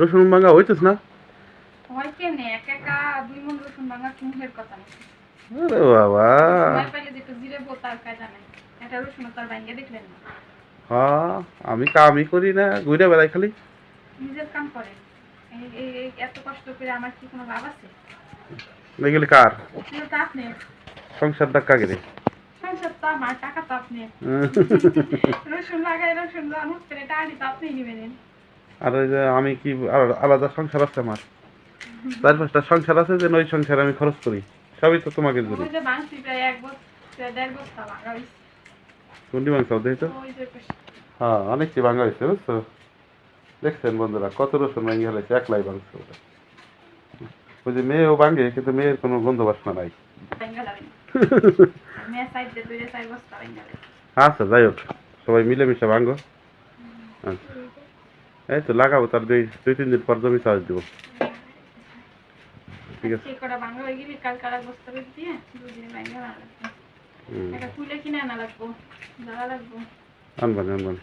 রসুন ভাঙা হইতেছ না? হয় কেনে এক একা 2 মণ রসুন ভাঙা মুখের কথা না। আরে বাবা, সময় পাইলে যে একটু জিরে বোতার কায়দা নাই। এটা রসুন তার ভাঙ্গে দেখলেন না। হ্যাঁ আমি কামই করি না, ঘুরে বেড়াই খালি। নিজের কাম করে। এই এত কষ্ট করে আমার কি কোনো লাভ আছে? এগুলি কার? এগুলো তো আপনার। সংসার ডাক্কা গেলে সংসার তো আমার, টাকা তো আপনার। রসুন লাগাই রসুন হুট করে টাড়ি তো আপনি নিবেন। আর ওই যে আমি কি আলাদা সংসার আছে আমার, 4-5টা সংসার আছে, যে ওই সংসারে আমি খরচ করি, সবই তো তোমাকে জন্য। ওই যে বাংসি প্রায় 1 বছর 1.5 বস্তা ভাঙা হয়েছে। কোনটি মাংস দেই তো? ওই যে হ্যাঁ অনেকটি ভাঙা হয়েছে বুঝছো। দেখছেন বন্ধুরা কত রসুন ভাঙিয়ে ফেলেছে, একলাই ভাঙছে ওটা। ওই যে মেয়েও ভাঙে, কিন্তু মেয়ের কোনো গন্ধ বাসনা নাই। ভাঙ্গা লাগে না। মেয়ে সাইড দিয়ে 2-4 বস্তা ভাঙ্গা লাগে। আচ্ছা যাই হোক, সবাই মিলেমিশে ভাঙো। আচ্ছা এই তো লাগাবো, তার 2-3 দিন পর জমি চাষ দিব। ঠিক আছে। আজকে কটা ভাঙ্গা হয়ে গেলে কালকে আর বস্তা দিয়ে 2 দিনে ভাঙ্গা লাগবে। এটা তুলে কিনে আনা লাগবো, জ্বালা লাগবো। আনবানি আনবানি।